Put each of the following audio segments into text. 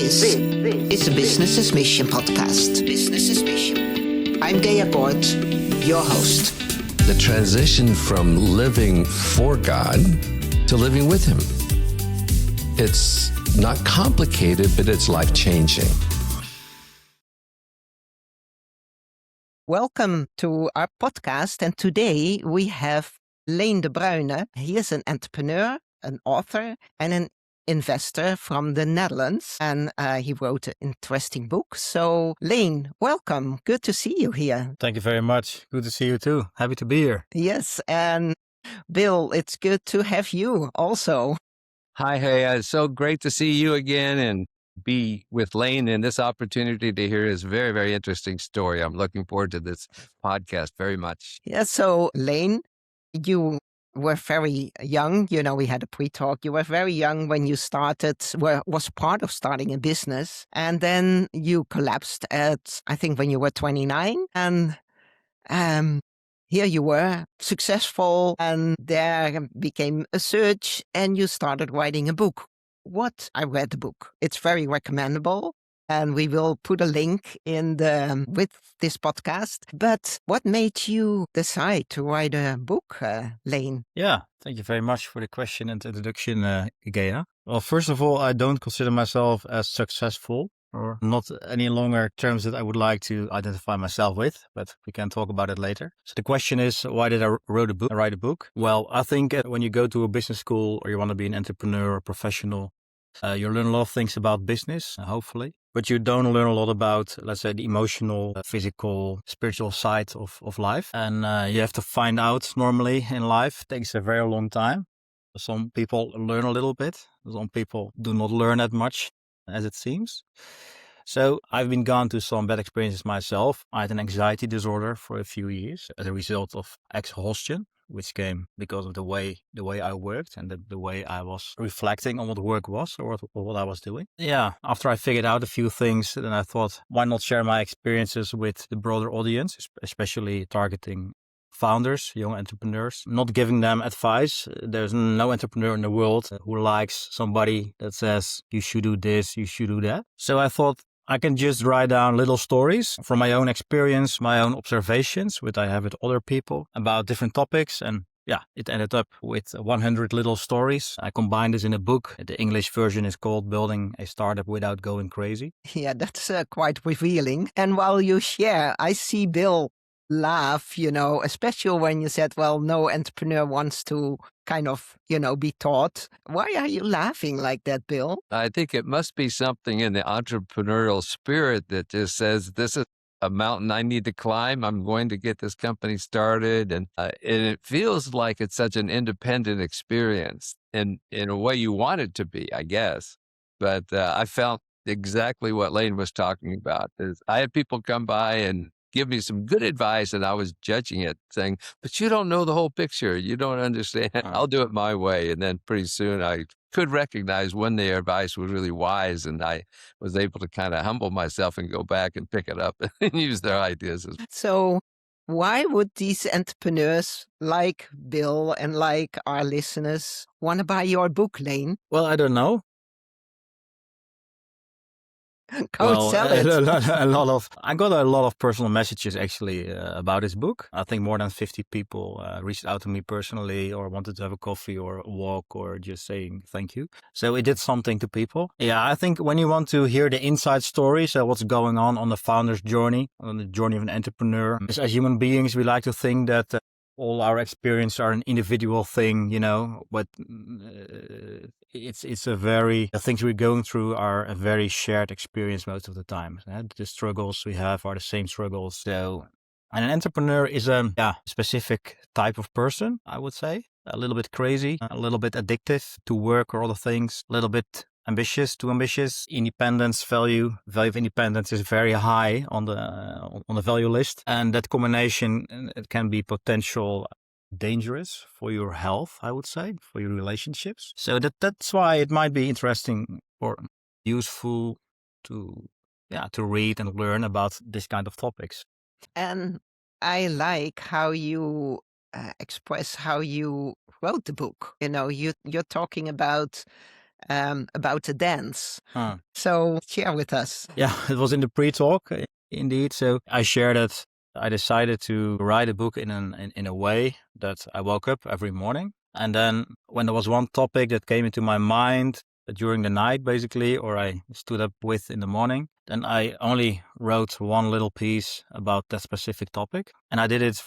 This is a Business's Mission podcast. Business's Mission. I'm Gaya Gord, your host. The transition from living for God to living with Him. It's not complicated, but it's life-changing. Welcome to our podcast, and today we have Leen de Bruyne. He is an entrepreneur, an author, and an investor from the Netherlands, and he wrote an interesting book. So, Leen, welcome. Good to see you here. Thank you very much. Good to see you too. Happy to be here. Yes, and Bill, it's good to have you also. Hi, hey, it's so great to see you again and be with Leen and this opportunity to hear his very, very interesting story. I'm looking forward to this podcast very much. Yeah, so Leen, you were very young. You know, we had a pre-talk. You were very young when you was part of starting a business. And then you collapsed I think, when you were 29. And here you were, successful, and there became a search, and you started writing a book. I read the book. It's very recommendable, and we will put a link with this podcast. But what made you decide to write a book, Leen? Yeah, thank you very much for the question and introduction, Gaya. Well, first of all, I don't consider myself as successful, or not any longer terms that I would like to identify myself with, but we can talk about it later. So the question is, why did I write a book? Well, I think when you go to a business school or you want to be an entrepreneur or professional, you learn a lot of things about business, hopefully, but you don't learn a lot about, let's say, the emotional, physical, spiritual side of life. And you have to find out normally in life. It takes a very long time. Some people learn a little bit. Some people do not learn that much, as it seems. So I've been gone to some bad experiences myself. I had an anxiety disorder for a few years as a result of exhaustion, which came because of the way I worked and the way I was reflecting on what work was or what I was doing. Yeah, after I figured out a few things, then I thought, why not share my experiences with the broader audience, especially targeting founders, young entrepreneurs, not giving them advice. There's no entrepreneur in the world who likes somebody that says, you should do this, you should do that. So I thought I can just write down little stories from my own experience, my own observations, which I have with other people about different topics. And yeah, it ended up with 100 little stories. I combined this in a book. The English version is called Building a Startup Without Going Crazy. Yeah, that's quite revealing. And while you share, I see Bill laugh, especially when you said, well, no entrepreneur wants to kind of, be taught. Why are you laughing like that, Bill? I think it must be something in the entrepreneurial spirit that just says, this is a mountain I need to climb. I'm going to get this company started. And it feels like it's such an independent experience in a way you want it to be, I guess. But I felt exactly what Leen was talking about. I had people come by and give me some good advice, and I was judging it, saying, but you don't know the whole picture. You don't understand. I'll do it my way. And then pretty soon I could recognize when their advice was really wise, and I was able to kind of humble myself and go back and pick it up and use their ideas as well. So why would these entrepreneurs like Bill and like our listeners want to buy your book, Leen? Well, I don't know. Sell it. I got a lot of personal messages actually about this book. I think more than 50 people reached out to me personally or wanted to have a coffee or a walk or just saying thank you. So it did something to people. Yeah, I think when you want to hear the inside story, so what's going on the founder's journey, on the journey of an entrepreneur, as human beings, we like to think that all our experience are an individual thing, but the things we're going through are a very shared experience most of the time. The struggles we have are the same struggles. So, and an entrepreneur is a specific type of person, I would say. A little bit crazy, a little bit addictive to work or other things, a little bit too ambitious. Value of independence is very high on the value list. And that combination, it can be potential dangerous for your health, I would say, for your relationships. So that's why it might be interesting or useful to read and learn about this kind of topics. And I like how you express how you wrote the book. You're talking about about a dance. Huh. So share with us. Yeah, it was in the pre-talk, indeed. So I shared that I decided to write a book in a way that I woke up every morning. And then when there was one topic that came into my mind during the night, basically, or I stood up with in the morning, then I only wrote one little piece about that specific topic. And I did it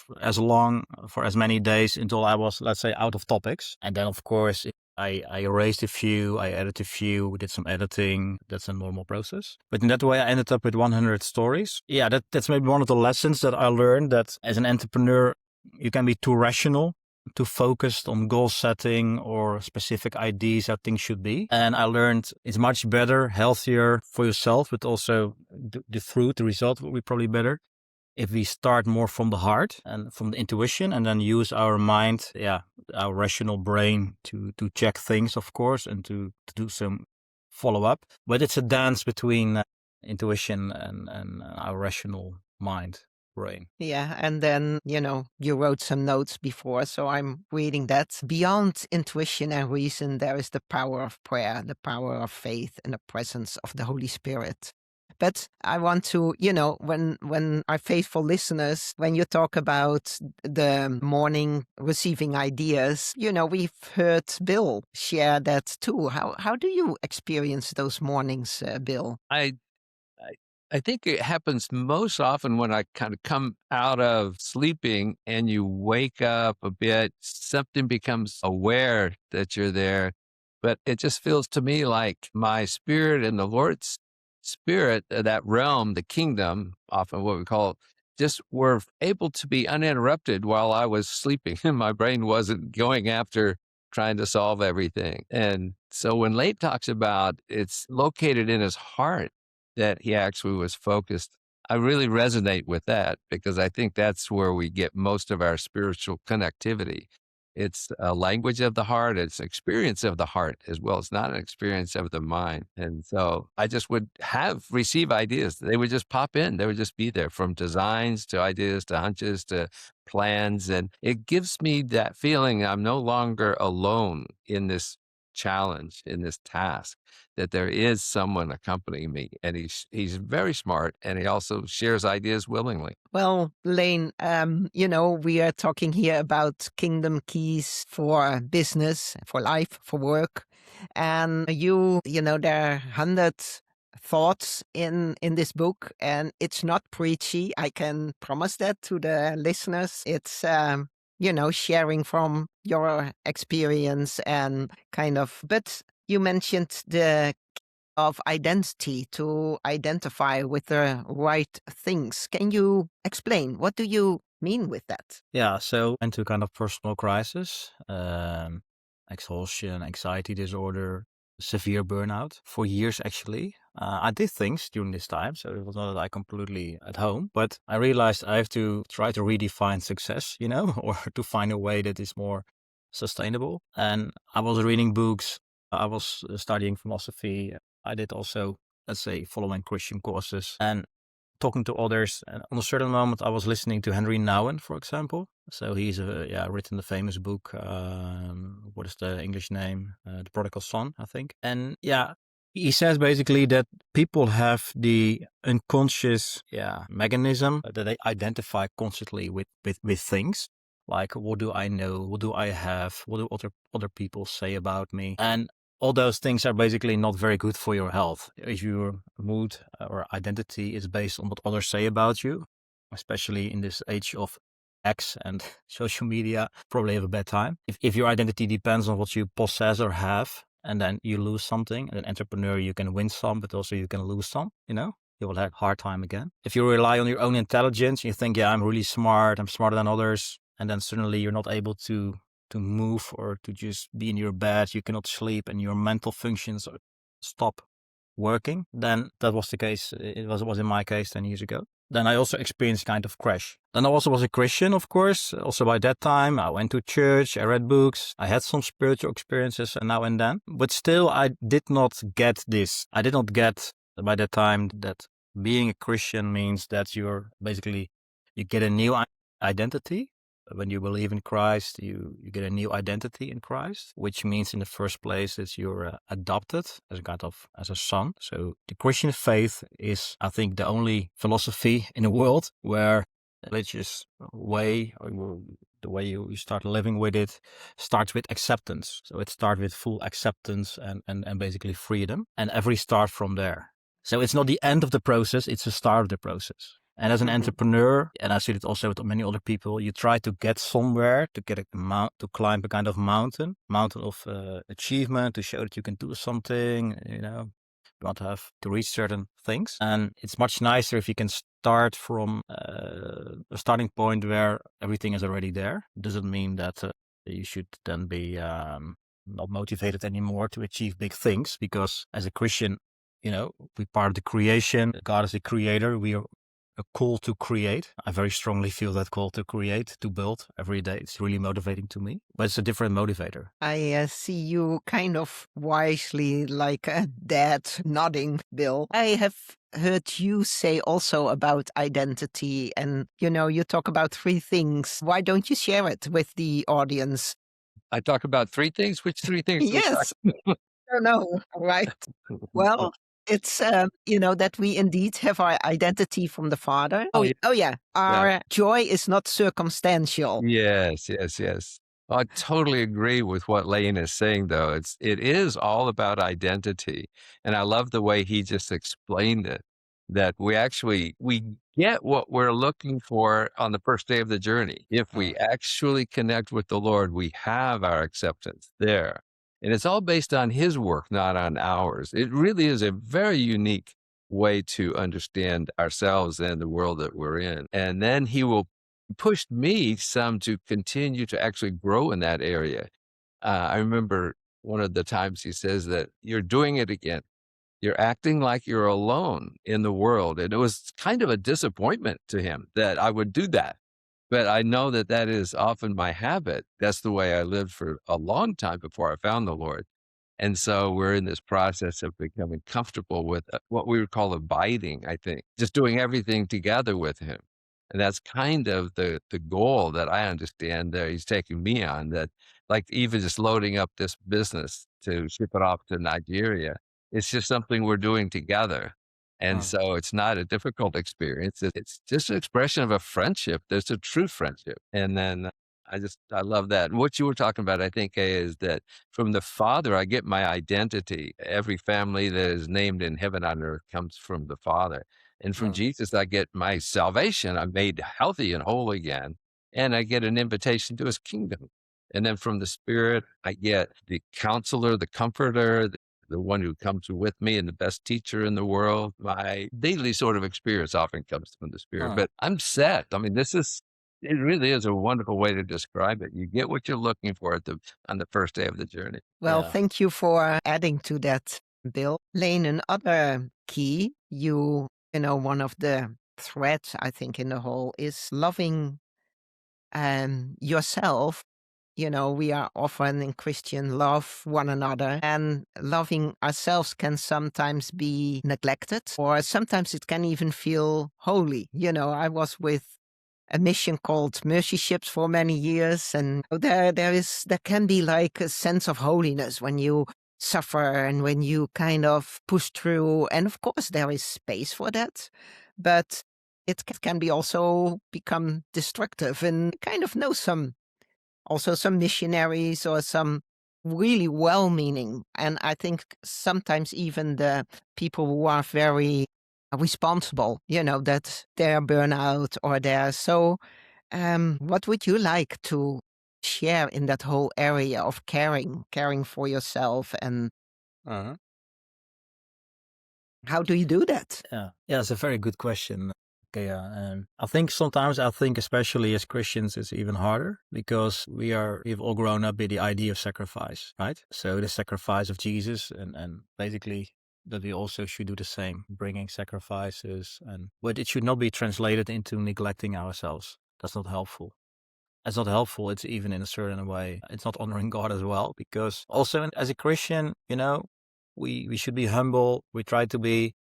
for as many days until I was, let's say, out of topics. And then, of course, I erased a few, I added a few, did some editing. That's a normal process. But in that way, I ended up with 100 stories. Yeah, that's maybe one of the lessons that I learned, that as an entrepreneur, you can be too rational, too focused on goal setting or specific ideas how things should be. And I learned it's much better, healthier for yourself, but also the result will be probably better if we start more from the heart and from the intuition, and then use our mind, our rational brain to check things, of course, and to do some follow up. But it's a dance between intuition and our rational mind brain. Yeah, and then, you wrote some notes before, so I'm reading that. Beyond intuition and reason, there is the power of prayer, the power of faith, and the presence of the Holy Spirit. But I want to, when our faithful listeners, when you talk about the morning receiving ideas, we've heard Bill share that too. How do you experience those mornings, Bill? I I think it happens most often when I kind of come out of sleeping and you wake up a bit, something becomes aware that you're there. But it just feels to me like my spirit and the Lord's spirit, that realm, the kingdom, often what we call it, just were able to be uninterrupted while I was sleeping and my brain wasn't going after trying to solve everything. And so when Leib talks about it's located in his heart, that he actually was focused. I really resonate with that because I think that's where we get most of our spiritual connectivity. It's a language of the heart. It's experience of the heart as well. It's not an experience of the mind. And so I just would receive ideas. They would just pop in. They would just be there, from designs to ideas to hunches to plans. And it gives me that feeling I'm no longer alone in this challenge, in this task, that there is someone accompanying me, and he's very smart, and he also shares ideas willingly. Well, Leen, we are talking here about kingdom keys for business, for life, for work. And there are 100 thoughts in this book, and it's not preachy. I can promise that to the listeners. It's, sharing from your experience and kind of, but you mentioned the of identity to identify with the right things. Can you explain? What do you mean with that? Yeah, so into kind of personal crisis, exhaustion, anxiety disorder, severe burnout for years actually. I did things during this time, so it was not that I completely at home, but I realized I have to try to redefine success, or to find a way that is more sustainable. And I was reading books, I was studying philosophy. I did also, let's say, following Christian courses and talking to others. And on a certain moment, I was listening to Henry Nouwen, for example. So he's written the famous book. What is the English name? The Prodigal Son, I think. And he says basically that people have the unconscious mechanism that they identify constantly with things. Like, what do I know? What do I have? What do other people say about me? And all those things are basically not very good for your health. If your mood or identity is based on what others say about you, especially in this age of X and social media, probably have a bad time. If your identity depends on what you possess or have, and then you lose something, as an entrepreneur, you can win some, but also you can lose some, you will have a hard time again. If you rely on your own intelligence, you think, I'm really smart, I'm smarter than others, and then suddenly you're not able to move or to just be in your bed, you cannot sleep, and your mental functions stop working, then that was the case. It was in my case 10 years ago. Then I also experienced kind of crash. Then I also was a Christian, of course. Also by that time, I went to church, I read books, I had some spiritual experiences now and then. But still, I did not get this. I did not get by that time that being a Christian means that you get a new identity, when you believe in Christ, you get a new identity in Christ, which means in the first place that you're adopted as a kind of as a son. So the Christian faith is, I think, the only philosophy in the world where religious way or the way you start living with it starts with acceptance. So it starts with full acceptance and basically freedom, and every start from there. So it's not the end of the process, it's the start of the process. And as an entrepreneur, and I see it also with many other people, you try to get somewhere, to get to climb a kind of mountain of achievement, to show that you can do something, you want to have to reach certain things. And it's much nicer if you can start from a starting point where everything is already there. Doesn't mean that you should then be not motivated anymore to achieve big things, because as a Christian, we're part of the creation. God is a creator. We are a call to create. I very strongly feel that call to create, to build every day. It's really motivating to me, but it's a different motivator. I see you kind of wisely like a dad nodding, Bill. I have heard you say also about identity, and you talk about 3 things. Why don't you share it with the audience? I talk about 3 things. Which 3 things do we talk Yes. I don't know, right? Well, it's, that we indeed have our identity from the Father. Oh, yeah. Oh, yeah. Our joy is not circumstantial. Yes, yes, yes. I totally agree with what Leen is saying, though. It is all about identity. And I love the way he just explained it, that we get what we're looking for on the first day of the journey. If we actually connect with the Lord, we have our acceptance there. And it's all based on his work, not on ours. It really is a very unique way to understand ourselves and the world that we're in. And then he will pushed me some to continue to actually grow in that area. I remember one of the times he says that you're doing it again. You're acting like you're alone in the world. And it was kind of a disappointment to him that I would do that. But I know that that is often my habit. That's the way I lived for a long time before I found the Lord. And so we're in this process of becoming comfortable with what we would call abiding, I think, just doing everything together with him. And that's kind of the goal that I understand that he's taking me on, that like even just loading up this business to ship it off to Nigeria, it's just something we're doing together. And so it's not a difficult experience. It's just an expression of a friendship. There's a true friendship. And then I love that. And what you were talking about, I think, is that from the Father, I get my identity. Every family that is named in heaven on earth comes from the Father. And from Jesus, I get my salvation. I'm made healthy and whole again. And I get an invitation to his kingdom. And then from the Spirit, I get the counselor, the comforter, the one who comes with me and the best teacher in the world. My daily sort of experience often comes from the Spirit, but I'm set. I mean, it really is a wonderful way to describe it. You get what you're looking for on the first day of the journey. Well, Yeah. thank you for adding to that, Bill. Lane, another key, one of the threads, I think, in the whole is loving yourself. We are often in Christian love one another, and loving ourselves can sometimes be neglected, or sometimes it can even feel holy. I was with a mission called Mercy Ships for many years, and there can be like a sense of holiness when you suffer and when you kind of push through, and of course there is space for that, but it can be also become destructive. And kind of know some missionaries or some really well-meaning, and I think sometimes even the people who are very responsible, that they're burnout or they're so. What would you like to share in that whole area of caring for yourself, and Uh-huh. how do you do that? Yeah, it's a very good question. Okay, and I think sometimes, especially as Christians, it's even harder because we've all grown up with the idea of sacrifice, right? So the sacrifice of Jesus, and basically that we also should do the same, bringing sacrifices, but it should not be translated into neglecting ourselves. That's not helpful. It's not helpful. It's even in a certain way, it's not honoring God as well, because also as a Christian, we should be humble. We try to be.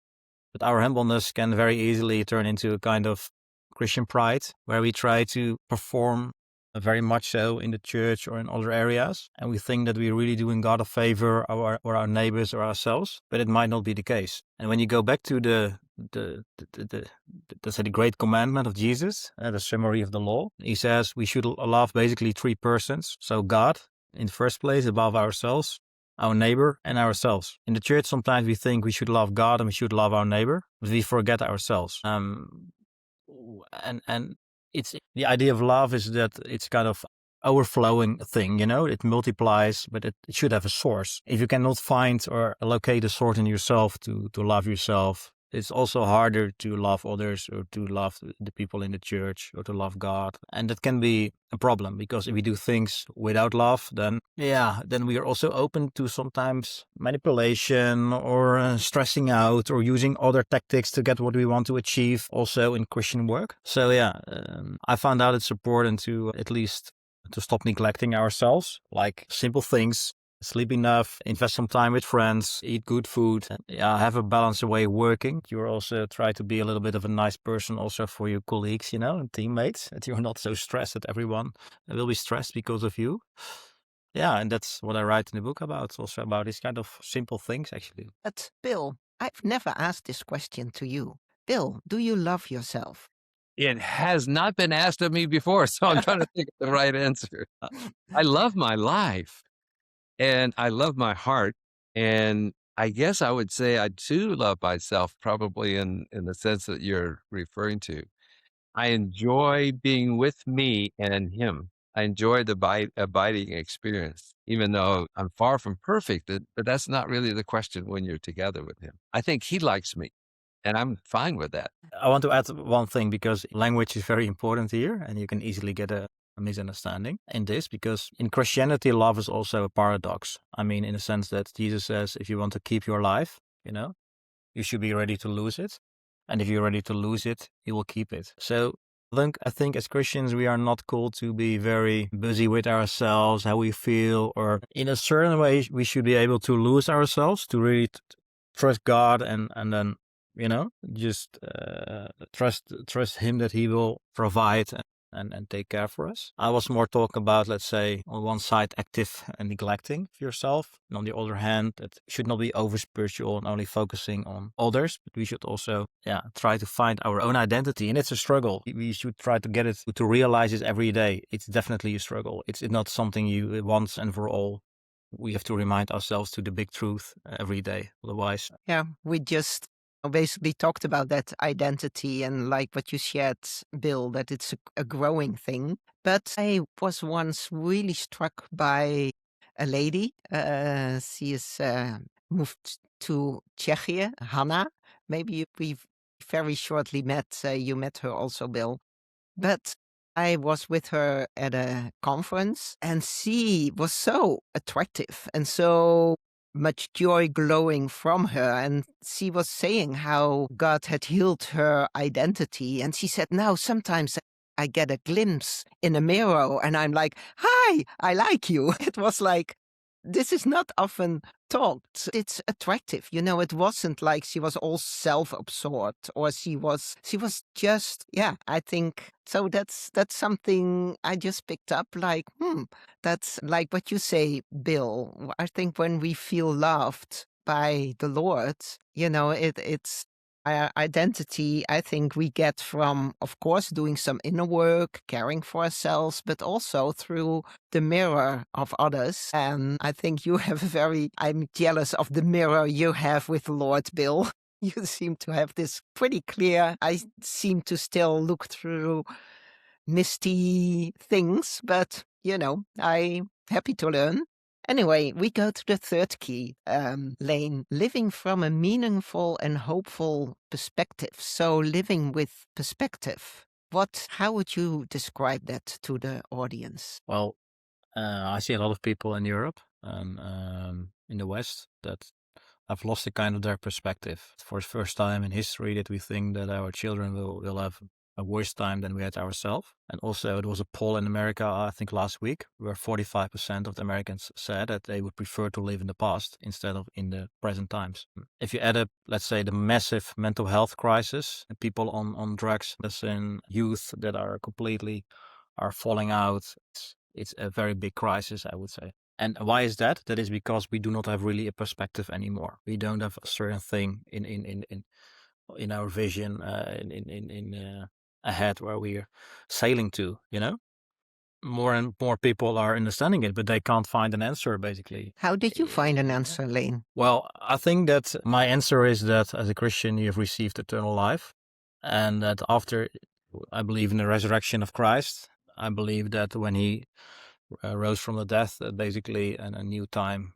But our humbleness can very easily turn into a kind of Christian pride, where we try to perform very much so in the church or in other areas. And we think that we're really doing God a favor or our neighbors or ourselves, but it might not be the case. And when you go back to let's say the great commandment of Jesus, the summary of the law, he says we should love basically three persons. So God in the first place above ourselves, our neighbor and ourselves. In the church, sometimes we think we should love God and we should love our neighbor, but we forget ourselves. And it's the idea of love is that it's kind of overflowing thing, it multiplies, but it should have a source. If you cannot find or locate a source in yourself to love yourself, it's also harder to love others or to love the people in the church or to love God. And that can be a problem because if we do things without love, then we are also open to sometimes manipulation or stressing out or using other tactics to get what we want to achieve also in Christian work. So I found out it's important to at least to stop neglecting ourselves, like simple things. Sleep enough, invest some time with friends, eat good food, have a balanced way of working. You also try to be a little bit of a nice person also for your colleagues, and teammates, that you're not so stressed that everyone will be stressed because of you. Yeah, and that's what I write in the book about, also about these kind of simple things, actually. But Bill, I've never asked this question to you. Bill, do you love yourself? It has not been asked of me before, so I'm trying to think of the right answer. I love my life and I love my heart. And I guess I would say I do love myself, probably in the sense that you're referring to. I enjoy being with me and him. I enjoy the abiding experience, even though I'm far from perfect, but that's not really the question when you're together with him. I think he likes me, and I'm fine with that. I want to add one thing because language is very important here, and you can easily get a misunderstanding in this because in Christianity, love is also a paradox. I mean, in the sense that Jesus says, if you want to keep your life, you should be ready to lose it. And if you're ready to lose it, you will keep it. So I think as Christians, we are not called to be very busy with ourselves, how we feel, or in a certain way, we should be able to lose ourselves to really trust God and then just trust him that he will provide and take care for us. I was more talking about, let's say, on one side, active and neglecting of yourself. And on the other hand, it should not be over spiritual and only focusing on others, but we should also, try to find our own identity. And it's a struggle. We should try to get it, to realize it every day. It's definitely a struggle. It's not something you once and for all. We have to remind ourselves to the big truth every day. Otherwise, Yeah, we just basically talked about that identity and like what you shared, Bill, that it's a growing thing. But I was once really struck by a lady. She is moved to Czechia, Hannah. Maybe we've very shortly met. You met her also, Bill. But I was with her at a conference and she was so attractive and so much joy glowing from her. And she was saying how God had healed her identity. And she said, now sometimes I get a glimpse in a mirror and I'm like, hi, I like you. It was like, this is not often talked. It's attractive. It wasn't like she was all self-absorbed or she was just, I think so that's something I just picked up like, that's like what you say, Bill. I think when we feel loved by the Lord, it's our identity, I think we get from, of course, doing some inner work, caring for ourselves, but also through the mirror of others. And I think you have I'm jealous of the mirror you have with the Lord, Bill. You seem to have this pretty clear. I seem to still look through misty things, but, I'm happy to learn. Anyway, we go to the third key, Leen, living from a meaningful and hopeful perspective. So living with perspective. How would you describe that to the audience? well, I see a lot of people in Europe and in the West that have lost a kind of their perspective. For the first time in history that we think that our children will have a worse time than we had ourselves. And also it was a poll in America, I think last week, where 45% of the Americans said that they would prefer to live in the past instead of in the present times. If you add up, let's say, the massive mental health crisis and people on drugs, that's in youth that are completely are falling out. It's a very big crisis, I would say. And why is that? That is because we do not have really a perspective anymore. We don't have a certain thing in our vision, ahead where we're sailing to, more and more people are understanding it, but they can't find an answer, basically. How did you find an answer, Leen? Well, I think that my answer is that as a Christian, you have received eternal life, and that after, I believe in the resurrection of Christ. I believe that when he rose from the death, basically a new time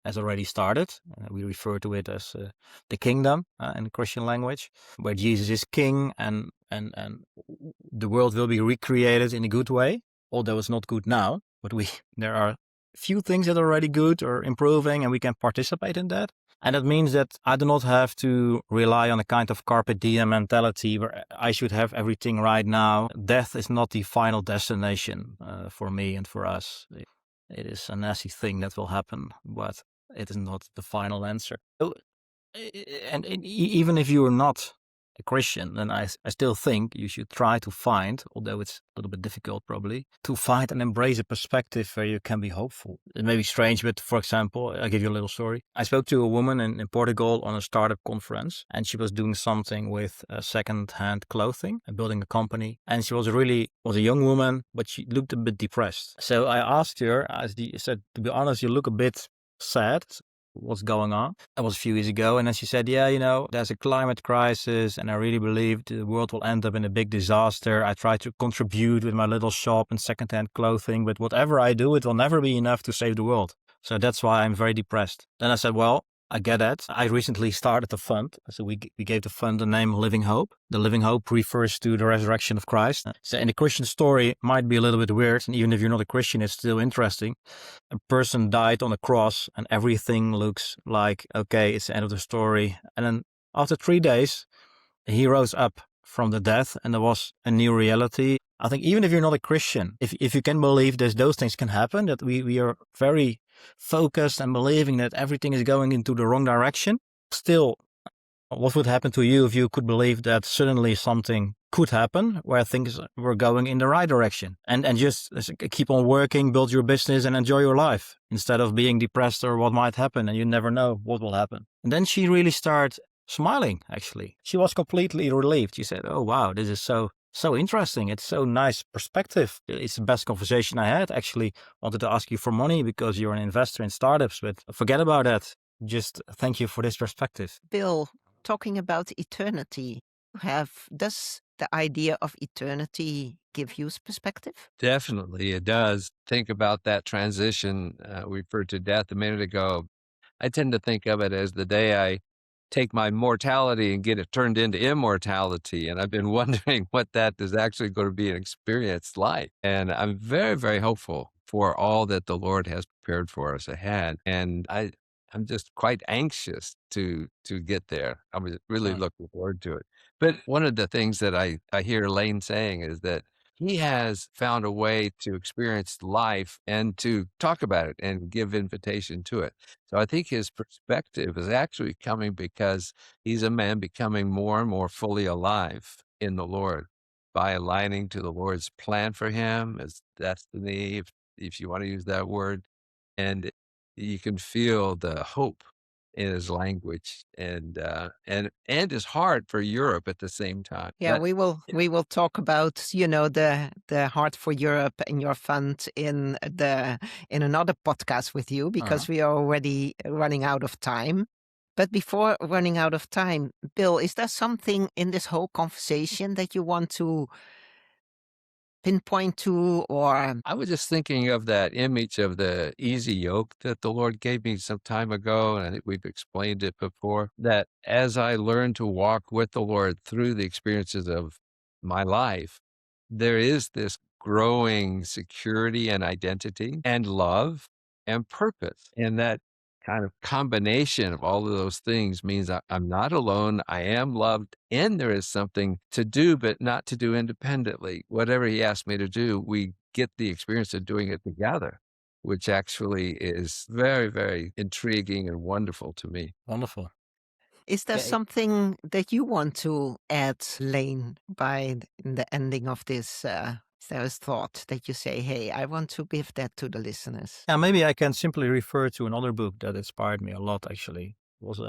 has already started. We refer to it as the kingdom in the Christian language, where Jesus is king, and the world will be recreated in a good way, although it's not good now. But there are few things that are already good or improving, and we can participate in that. And that means that I do not have to rely on a kind of carpe diem mentality where I should have everything right now. Death is not the final destination for me and for us. It is a nasty thing that will happen, but it is not the final answer. And even if you are not a Christian, then I still think you should try to find, although it's a little bit difficult probably, to find and embrace a perspective where you can be hopeful. It may be strange, but for example, I'll give you a little story. I spoke to a woman in Portugal on a startup conference, and she was doing something with second-hand clothing and building a company. And she was a young woman, but she looked a bit depressed. So I asked her, I said, to be honest, you look a bit sad. What's going on. That was a few years ago. And then she said, yeah, there's a climate crisis and I really believe the world will end up in a big disaster. I try to contribute with my little shop and secondhand clothing, but whatever I do, it will never be enough to save the world. So that's why I'm very depressed. Then I said, well, I get it. I recently started a fund. So we gave the fund the name Living Hope. The Living Hope refers to the resurrection of Christ. So in the Christian story, it might be a little bit weird. And even if you're not a Christian, it's still interesting. A person died on a cross and everything looks like, okay, it's the end of the story. And then after 3 days, he rose up from the death and there was a new reality. I think even if you're not a Christian, if you can believe that those things can happen, that we are very focused and believing that everything is going into the wrong direction, still, what would happen to you if you could believe that suddenly something could happen where things were going in the right direction and just keep on working, build your business and enjoy your life instead of being depressed or what might happen and you never know what will happen. And then she really started smiling, actually. She was completely relieved. She said, oh, wow, this is so interesting. It's so nice perspective. It's the best conversation I had. Actually wanted to ask you for money because you're an investor in startups, but forget about that. Just thank you for this perspective. Bill, talking about eternity, does the idea of eternity give you perspective? Definitely, it does. Think about that transition. We referred to death a minute ago. I tend to think of it as the day I take my mortality and get it turned into immortality. And I've been wondering what that is actually going to be an experience like. And I'm very, very hopeful for all that the Lord has prepared for us ahead. And I'm just quite anxious to get there. I was really looking forward to it. But one of the things that I hear Lane saying is that he has found a way to experience life and to talk about it and give invitation to it. So I think his perspective is actually coming because he's a man becoming more and more fully alive in the Lord by aligning to the Lord's plan for him, his destiny, if you want to use that word. And you can feel the hope in his language and his heart for Europe at the same time. Yeah, we will talk about, the Heart for Europe and your fund in another podcast with you because we are already running out of time. But before running out of time, Bill, is there something in this whole conversation that you want to pinpoint to, or I was just thinking of that image of the easy yoke that the Lord gave me some time ago, and I think we've explained it before, that as I learn to walk with the Lord through the experiences of my life, there is this growing security and identity and love and purpose. And that kind of combination of all of those things means I'm not alone. I am loved, and there is something to do, but not to do independently. Whatever he asked me to do, we get the experience of doing it together, which actually is very, very intriguing and wonderful to me. Wonderful. Is there Yeah, something that you want to add, Lane, in the ending of this? Is there a thought that you say, hey, I want to give that to the listeners? yeah, maybe I can simply refer to another book that inspired me a lot, actually. It was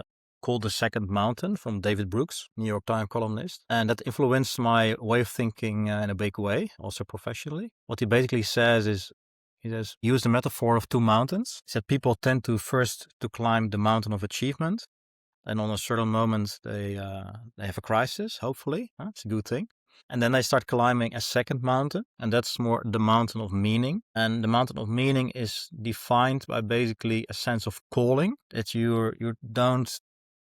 called The Second Mountain from David Brooks, New York Times columnist. And that influenced my way of thinking in a big way, also professionally. What he basically says is, he says, use the metaphor of two mountains. He said people tend to first to climb the mountain of achievement. And on a certain moment, they have a crisis, hopefully. It's a good thing. And then they start climbing a second mountain, and that's more the mountain of meaning. And the mountain of meaning is defined by basically a sense of calling, that you don't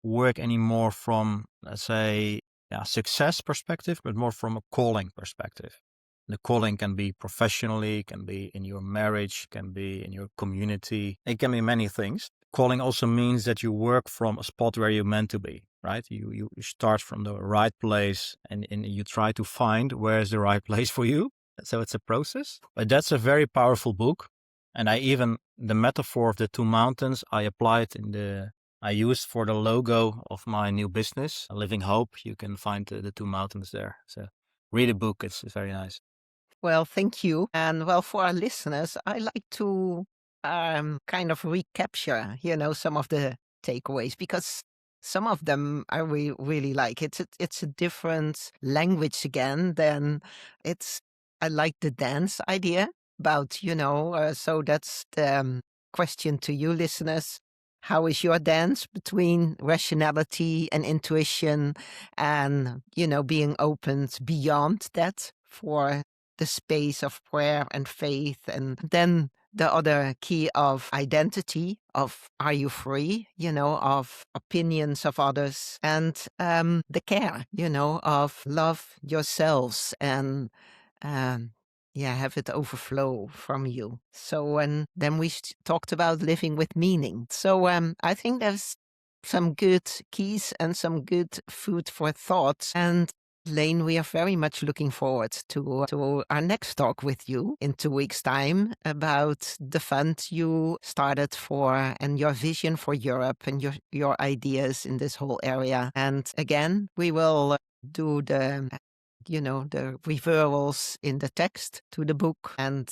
work anymore from, let's say, success perspective, but more from a calling perspective. The calling can be professionally, can be in your marriage, can be in your community. It can be many things. Calling also means that you work from a spot where you're meant to be, right? You start from the right place and you try to find where's the right place for you. So it's a process. But that's a very powerful book. And the metaphor of the two mountains, I applied I used for the logo of my new business, Living Hope. You can find the two mountains there. So read a book. It's very nice. Well, thank you. And well, for our listeners, I like to kind of recapture, some of the takeaways because some of them I really like. It's a different language again than I like the dance idea about, so that's the question to you listeners. How is your dance between rationality and intuition and, being opened beyond that for the space of prayer and faith? And then the other key of identity, of are you free, of opinions of others, and the care, of love yourselves and have it overflow from you. So, and then we talked about living with meaning. So I think there's some good keys and some good food for thought. And Leen, we are very much looking forward to our next talk with you in 2 weeks' time about the fund you started for and your vision for Europe and your ideas in this whole area. And again, we will do the referrals in the text to the book. And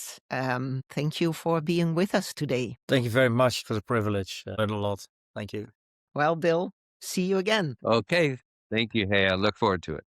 thank you for being with us today. Thank you very much. It was a privilege. I learned a lot. Thank you. Well, Bill, see you again. Okay. Thank you. Hey, I look forward to it.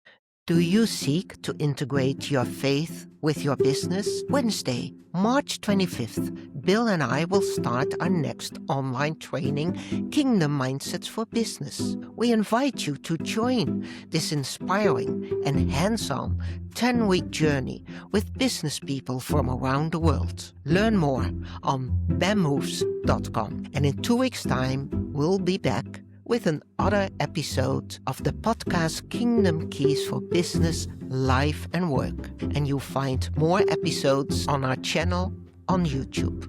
Do you seek to integrate your faith with your business? Wednesday, March 25th, Bill and I will start our next online training, Kingdom Mindsets for Business. We invite you to join this inspiring and hands-on 10-week journey with business people from around the world. Learn more on bammoves.com. And in 2 weeks' time, we'll be back with another episode of the podcast Kingdom Keys for Business, Life and Work. And you'll find more episodes on our channel on YouTube.